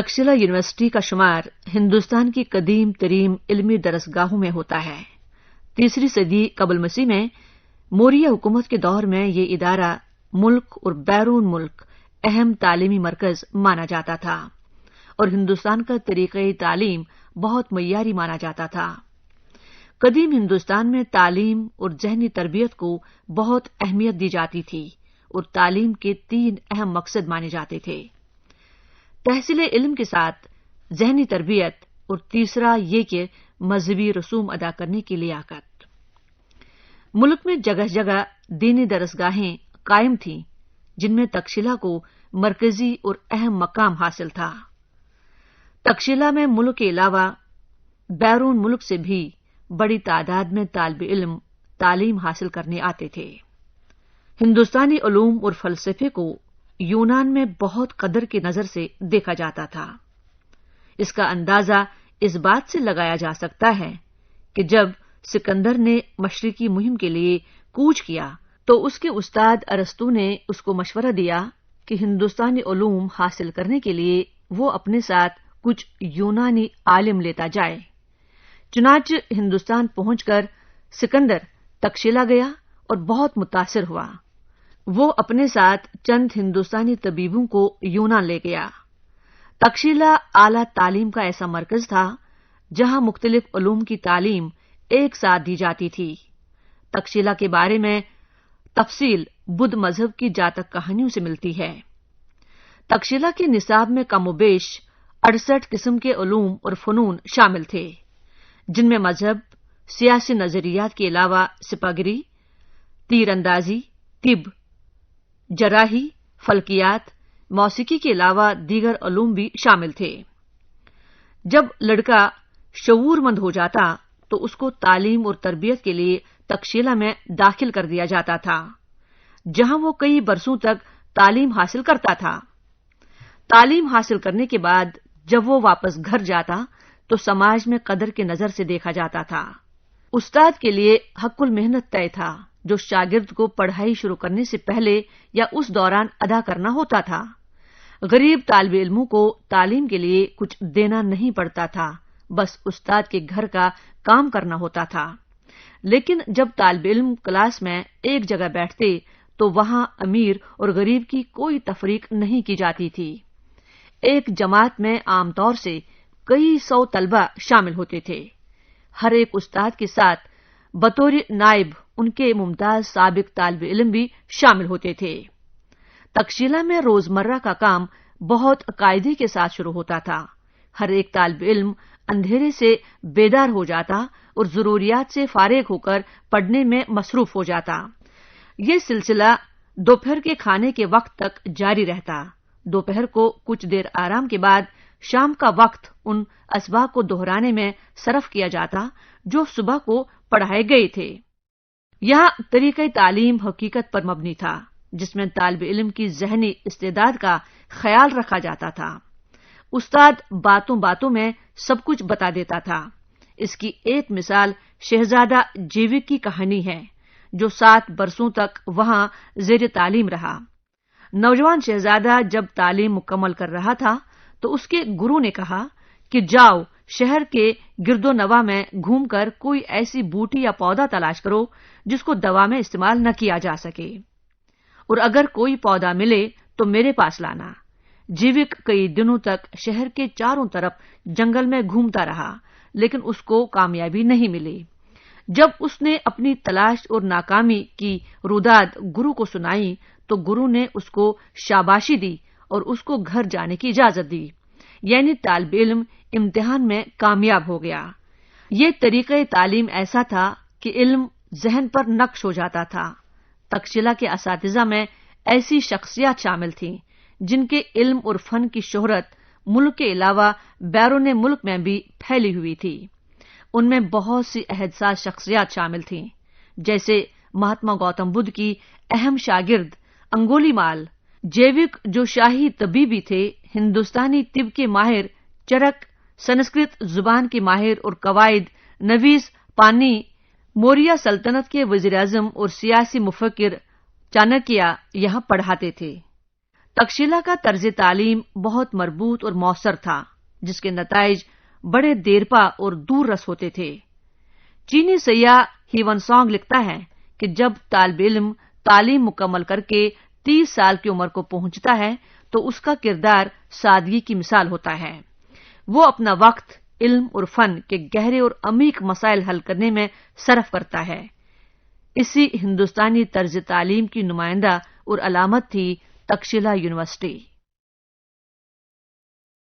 Takshashila university का शुमार हिंदुस्तान की कदीम तरीन इल्मी दरसगाहों में होता है। 3री सदी कबल मसीह में मौर्य हुकूमत के दौर में ये इदारा मुल्क और बैरून मुल्क अहम तालीमी मरकज माना जाता था और हिंदुस्तान का तरीक़े तालीम बहुत मय्यारी माना जाता था। कदीम हिंदुस्तान में तालीम और ज़हनी तरबियत को बहुत अहमियत दी जाती थी और तालीम के 3 अहम मकसद माने जाते थे। तहसील इल्म के साथ ज़हनी तरबियत और तीसरा ये कि मजहबी रसूम अदा करने की लियाकत। मुल्क में जगह जगह दीनी दरसगाहें कायम थीं, जिनमें तक्षशिला को मरकजी और अहम मकाम हासिल था। तक्षशिला में मुल्क के अलावा बैरून मुल्क से भी बड़ी तादाद में तालिब इल्म तालीम हासिल करने आते थे। हिंदुस्तानी उलूम और फलसफे को यूनान में बहुत कदर की नजर से देखा जाता था। इसका अंदाजा इस बात से लगाया जा सकता है कि जब सिकंदर ने मशरिकी मुहिम के लिए कूच किया तो उसके उस्ताद अरस्तू ने उसको मशवरा दिया कि हिंदुस्तानी उलूम हासिल करने के लिए वो अपने साथ कुछ यूनानी आलिम लेता जाए। चुनांचे हिंदुस्तान पहुंचकर सिकंदर तक्षशिला गया और बहुत मुतासिर हुआ। वो अपने साथ चंद हिंदुस्तानी तबीबों को यूनान ले गया। तक्षशिला आला तालीम का ऐसा मरकज था जहां मुख्तलिफ उलूम की तालीम एक साथ दी जाती थी। तक्षशिला के बारे में तफसील बुद्ध मजहब की जातक कहानियों से मिलती है। तक्षशिला के निसाब में कमोबेश 68 किस्म के उलूम और फनून शामिल थे, जिनमें मजहब, सियासी नजरियात के अलावा सिपागिरी, तीरंदाजी, तिब, जराही, फल्कियात, मौसीकी के अलावा दीगर उलूम भी शामिल थे। जब लड़का शऊरमंद हो जाता तो उसको तालीम और तरबियत के लिए तक्षशिला में दाखिल कर दिया जाता था, जहां वो कई बरसों तक तालीम हासिल करता था। तालीम हासिल करने के बाद जब वो वापस घर जाता तो समाज में कदर की नजर से देखा जाता था। उस्ताद के लिए हक्कुल मेहनत तय था, जो शागिर्द को पढ़ाई शुरू करने से पहले या उस दौरान अदा करना होता था। गरीब तालिब इल्मों को तालीम के लिए कुछ देना नहीं पड़ता था, बस उस्ताद के घर का काम करना होता था। लेकिन जब तालिब इल्म क्लास में एक जगह बैठते तो वहां अमीर और गरीब की कोई तफरीक नहीं की जाती थी। एक जमात में आमतौर से कई 100 तलबा शामिल होते थे। हर एक उस्ताद के साथ बतौर नाइब उनके मुमताज साबिक तालिब इल्म भी शामिल होते थे। तक्षशिला में रोजमर्रा का काम बहुत कायदे के साथ शुरू होता था। हर एक तालिब इल्म अंधेरे से बेदार हो जाता और जरूरियात से फारिग होकर पढ़ने में मसरूफ हो जाता। ये सिलसिला दोपहर के खाने के वक्त तक जारी रहता। दोपहर को कुछ देर आराम के बाद शाम का वक्त उन असबाब को दोहराने में सरफ किया जाता जो सुबह को पढ़ाए गए थे। यहाँ तरीक़े तालीम हकीकत पर मबनी था, जिसमें तालिब इल्म की ज़हनी इस्तेदाद का ख्याल रखा जाता था। उस्ताद बातों बातों में सब कुछ बता देता था। इसकी एक मिसाल शहजादा जेविक की कहानी है, जो 7 बरसों तक वहां ज़ेर तालीम रहा। नौजवान शहजादा जब तालीम मुकम्मल कर रहा था तो उसके गुरु ने कहा कि जाओ शहर के गिरदो नवा में घूमकर कोई ऐसी बूटी या पौधा तलाश करो जिसको दवा में इस्तेमाल न किया जा सके, और अगर कोई पौधा मिले तो मेरे पास लाना। जीविक कई दिनों तक शहर के चारों तरफ जंगल में घूमता रहा, लेकिन उसको कामयाबी नहीं मिली। जब उसने अपनी तलाश और नाकामी की रुदाद गुरु को सुनाई तो गुरु ने उसको शाबाशी दी और उसको घर जाने की इजाजत दी, यानी तालिब इल्म इम्तिहान में कामयाब हो गया। ये तरीक़े तालीम ऐसा था कि इल्म जहन पर नक्श हो जाता था। तक्षशिला के असातिज़ा में ऐसी शख्सियत शामिल थीं जिनके इल्म और फन की शोहरत मुल्क के अलावा बैरून मुल्क में भी फैली हुई थी। उनमें बहुत सी अहदसाज शख्सियत शामिल थीं, जैसे महात्मा गौतम बुद्ध की अहम शागिर्द अंगुलीमाल, जेविक जो शाही तबीबी थे, हिंदुस्तानी तिब के माहिर चरक, संस्कृत जुबान के माहिर और कवायद नवीस पानी, मौर्य सल्तनत के वजीर आजम और सियासी मुफक्किर चाणक्य यहाँ पढ़ाते थे। تکشیلا کا طرز تعلیم بہت مربوط اور مؤثر تھا، جس کے نتائج بڑے دیرپا اور دور رس ہوتے تھے۔ چینی سیاح ہیون سانگ لکھتا ہے کہ جب طالب علم تعلیم مکمل کر کے 30 سال کی عمر کو پہنچتا ہے تو اس کا کردار سادگی کی مثال ہوتا ہے۔ وہ اپنا وقت علم اور فن کے گہرے اور عمیق مسائل حل کرنے میں صرف کرتا ہے۔ اسی ہندوستانی طرز تعلیم کی نمائندہ اور علامت تھی تکشیلا یونیورسٹی۔